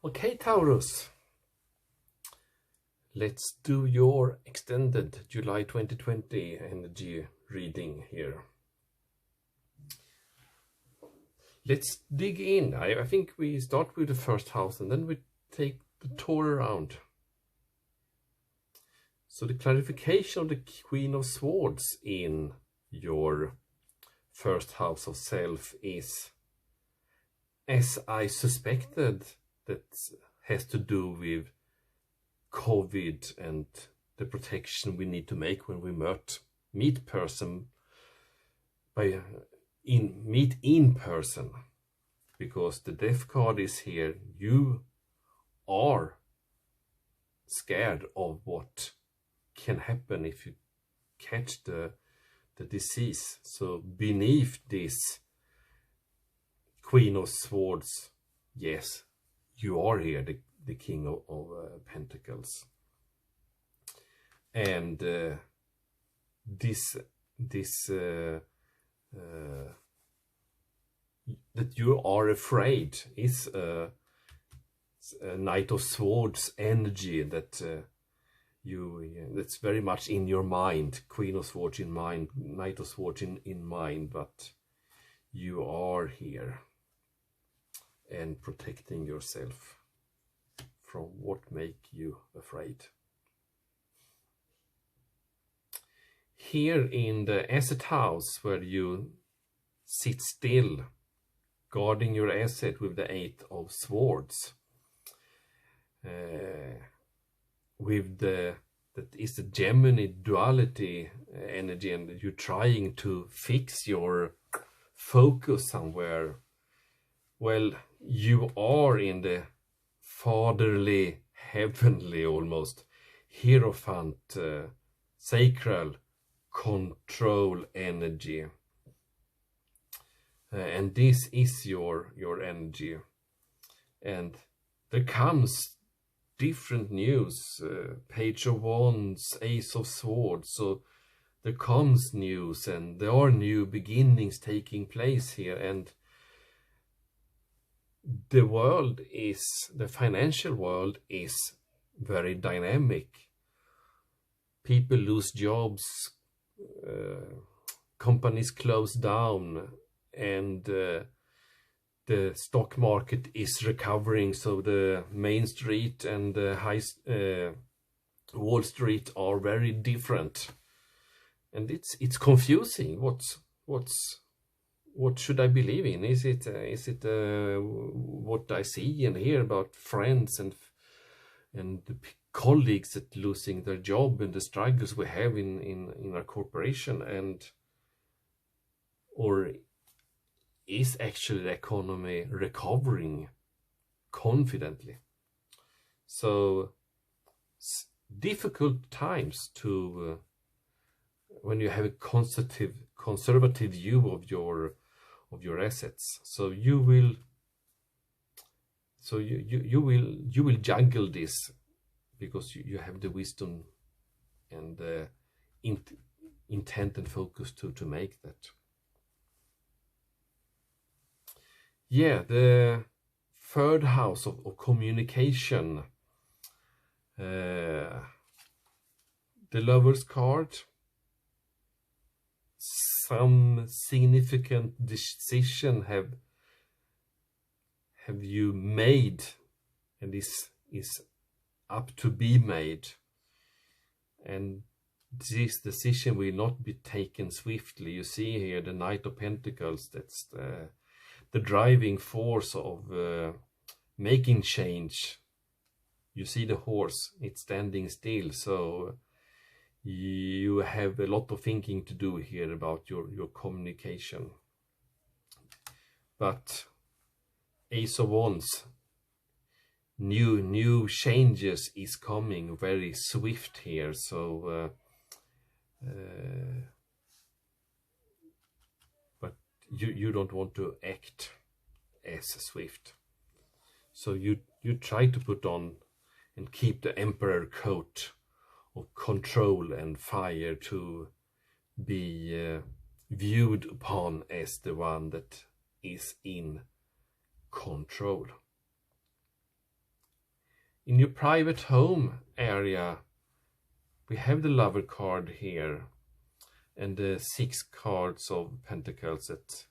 Okay, Taurus, let's do your extended July 2020 energy reading here. Let's dig in. I think we start with the first house and then we take the tour around. So the clarification of the Queen of Swords in your first house of self is, as I suspected, that has to do with COVID and the protection we need to make when we meet in person, because the death card is here. You are scared of what can happen if you catch the disease. So beneath this Queen of Swords, yes, you are here, the King of Pentacles, and that you are afraid is a Knight of Swords energy that that's very much in your mind. Queen of Swords in mind, Knight of Swords in mind, but you are here and protecting yourself from what make you afraid. Here in the asset house, where you sit still, guarding your asset with the Eight of Swords, with that is the Gemini duality energy, and you're trying to fix your focus somewhere. Well, you are in the fatherly, heavenly, almost Hierophant, sacral control energy, and this is your energy. And there comes different news, Page of Wands, Ace of Swords, so there comes news and there are new beginnings taking place here. And the financial world is very dynamic. People lose jobs, companies close down, and the stock market is recovering. So the Main Street and the Wall Street are very different, and it's confusing. What should I believe in? Is it what I see and hear about friends and the colleagues that losing their job and the struggles we have in our corporation, or is actually the economy recovering confidently? So difficult times to when you have a conservative view of your assets. So you will juggle this, because you have the wisdom and the intent and focus to make that. Yeah, the third house of communication, the Lover's card. Some significant decision have you made, and this is up to be made, and this decision will not be taken swiftly. You see here the Knight of Pentacles, that's the driving force of making change. You see the horse, it's standing still, so you have a lot of thinking to do here about your communication. But Ace of Wands, new changes is coming very swift here. So but you don't want to act as swift, so you try to put on and keep the emperor coat of control and fire, to be viewed upon as the one that is in control. In your private home area, we have the Lover card here and the 6 cards of Pentacles, that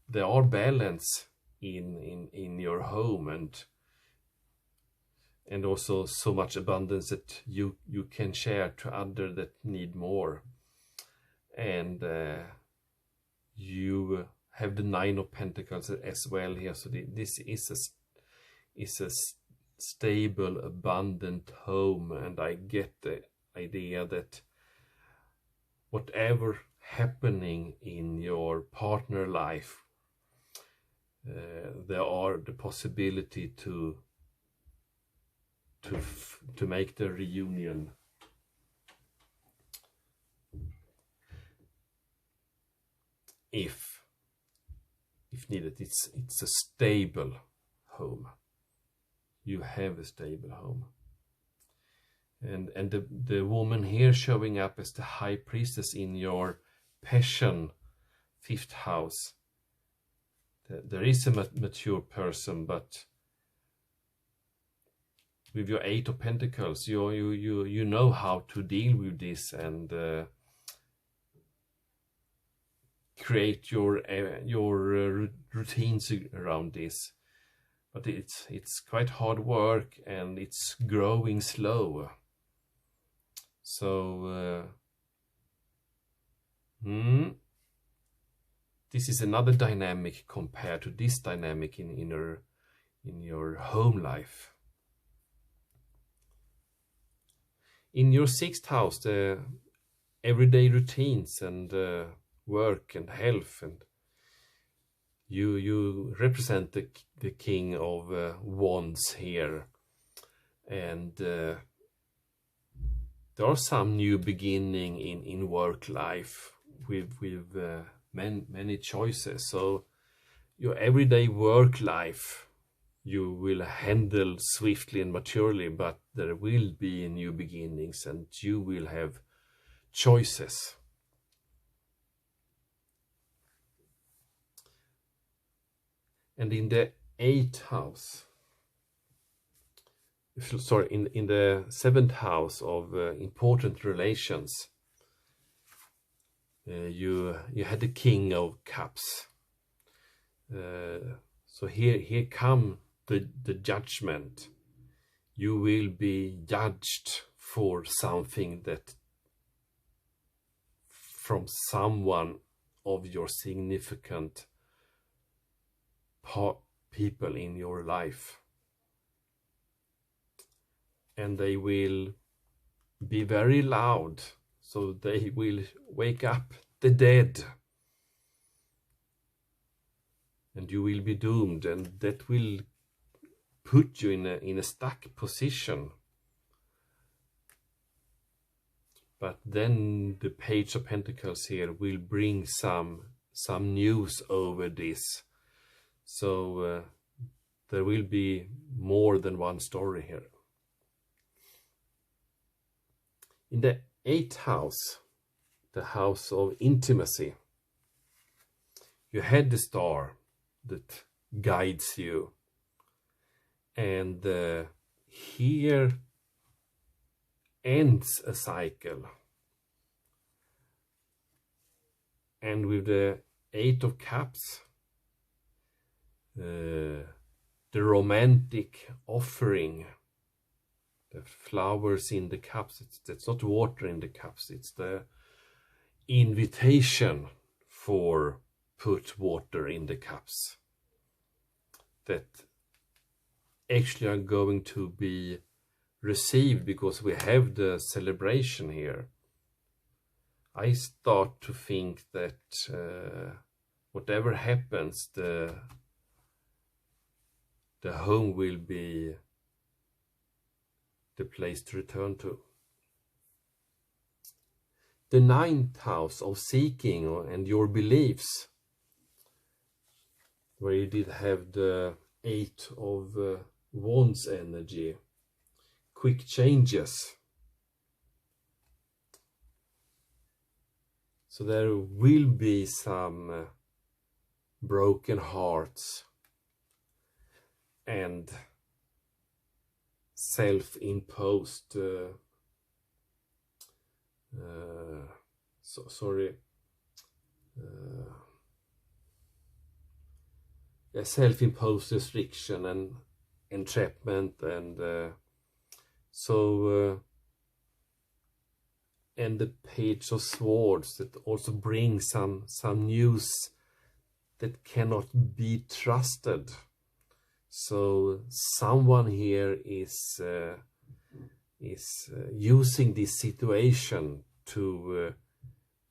there are balance in your home, and also so much abundance that you can share to others that need more. And you have the 9 of Pentacles as well here, so this is a stable, abundant home. And I get the idea that whatever happening in your partner life, there are the possibility to make the reunion. If needed. It's a stable home. You have a stable home. And the woman here showing up as the High Priestess in your passion 5th house. There is a mature person, but with your 8 of Pentacles, you know how to deal with this and create your routines around this. But it's quite hard work, and it's growing slow. So this is another dynamic compared to this dynamic in your home life. In your 6th house, the everyday routines and work and health, and you represent the King of Wands here, and there are some new beginning in work life with many choices. So your everyday work life you will handle swiftly and maturely, but there will be new beginnings and you will have choices. And in the 8th house, sorry, in the 7th house of important relations, you had the King of Cups. So here come the judgment. You will be judged for something that from someone of your significant people in your life, and they will be very loud, so they will wake up the dead, and you will be doomed, and that will put you in a stuck position. But then the Page of Pentacles here will bring some news over this. So there will be more than one story here. In the 8th house, the house of intimacy, you had the star that guides you. And here ends a cycle. And with the 8 of Cups, the romantic offering, the flowers in the cups, that's not water in the cups, it's the invitation for put water in the cups that actually are going to be received, because we have the celebration here. I start to think that whatever happens, the home will be the place to return to. The 9th house of seeking and your beliefs, where you did have the 8 of Wands energy, quick changes. So there will be some broken hearts and self-imposed self-imposed restriction and entrapment, and and the Page of Swords that also brings some news that cannot be trusted. So someone here is using this situation to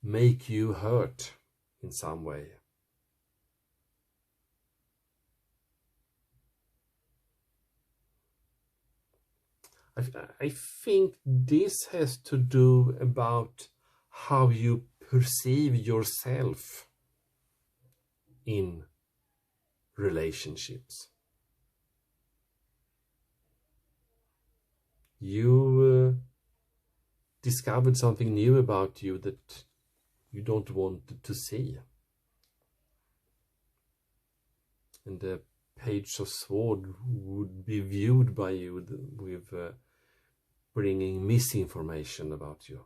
make you hurt in some way. I think this has to do about how you perceive yourself in relationships. You discovered something new about you that you don't want to see. And the Page of Swords would be viewed by you with bringing misinformation about you.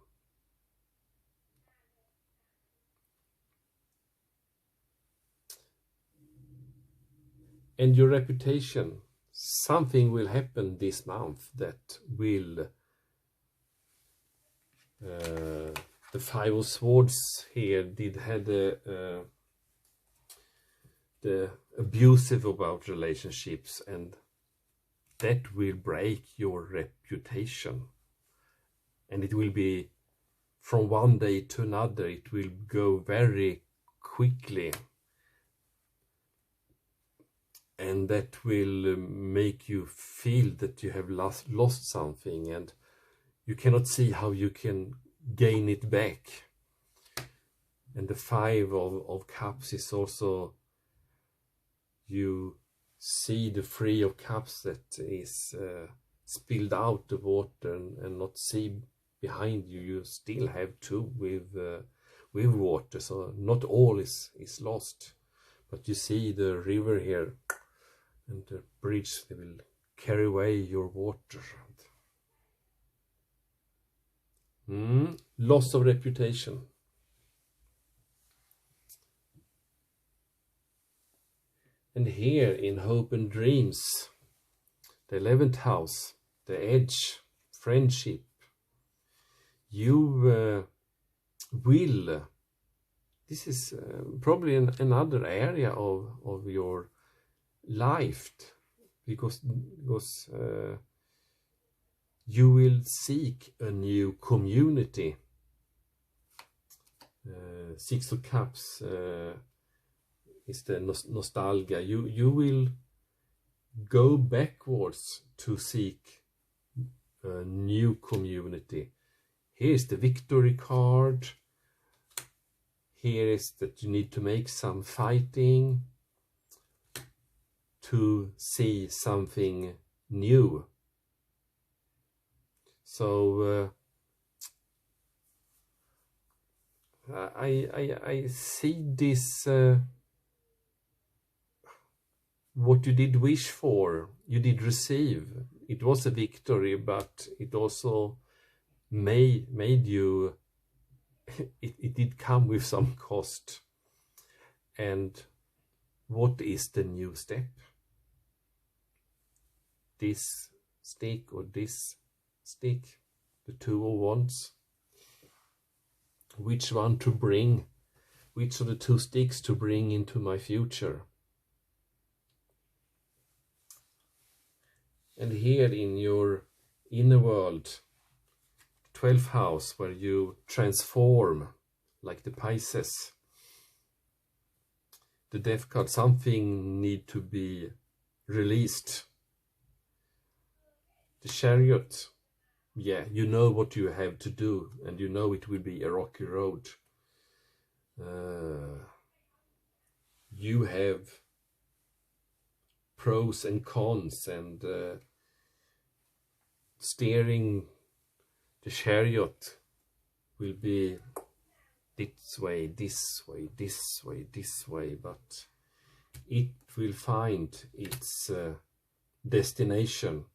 And your reputation, something will happen this month that will the Five of Swords here had the abusive about relationships, and that will break your reputation, and it will be from one day to another. It will go very quickly, and that will make you feel that you have lost something, and you cannot see how you can gain it back. And the Five of Cups is also, you see the Three of Cups that is spilled out the water, and not see behind you. You still have two with water, so not all is lost. But you see the river here and the bridge, they will carry away your water. Loss of reputation. And here in Hope and Dreams, the 11th house, the edge, friendship, you will, this is probably another area of your life, because you will seek a new community. Six of Cups is the nostalgia. You will go backwards to seek a new community. Here's the Victory card. Here is that you need to make some fighting to see something new. So I see this, what you did wish for, you did receive. It was a victory, but it also made you, it did come with some cost. And what is the new step? This stick or this stick, the Two of Wands. Which one to bring? Which of the two sticks to bring into my future? And here in your inner world, 12th house, where you transform, like the Pisces, the Death card, something need to be released. The Chariot, yeah, you know what you have to do, and you know it will be a rocky road. You have pros and cons, and steering the Chariot will be this way, this way, this way, this way, but it will find its destination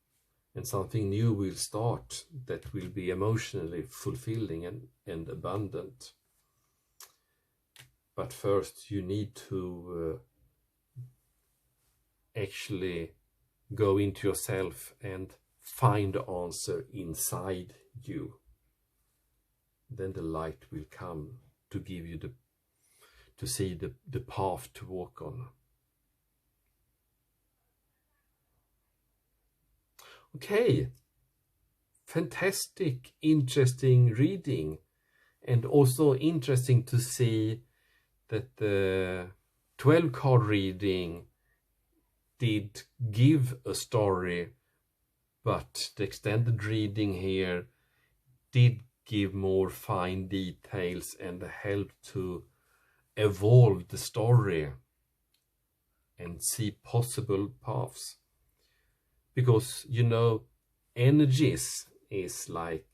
and something new will start that will be emotionally fulfilling and abundant. But first you need to actually go into yourself and find the answer inside you. Then the light will come to give you to see the path to walk on. Okay, fantastic, interesting reading, and also interesting to see that the 12 card reading did give a story, but the extended reading here did give more fine details and help to evolve the story and see possible paths. Because, you know, energies is like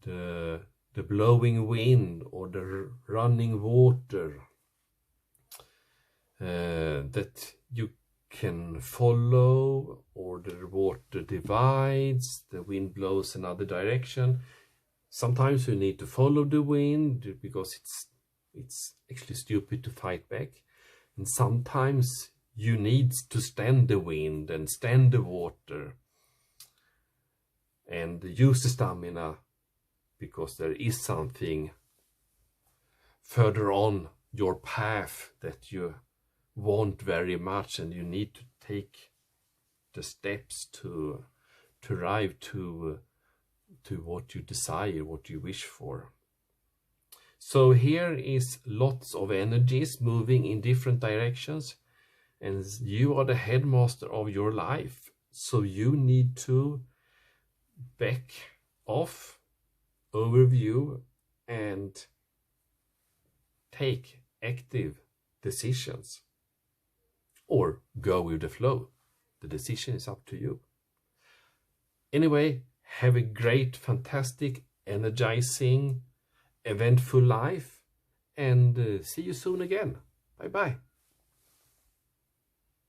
the blowing wind or the running water that you can follow, or the water divides, the wind blows another direction. Sometimes you need to follow the wind because it's actually stupid to fight back, and sometimes you need to stand the wind and stand the water and use the stamina, because there is something further on your path that you want very much, and you need to take the steps to arrive to what you desire, what you wish for. So here is lots of energies moving in different directions, and you are the headmaster of your life. So you need to back off, overview, and take active decisions. Or go with the flow. The decision is up to you. Anyway, have a great, fantastic, energizing, eventful life, and see you soon again. Bye-bye.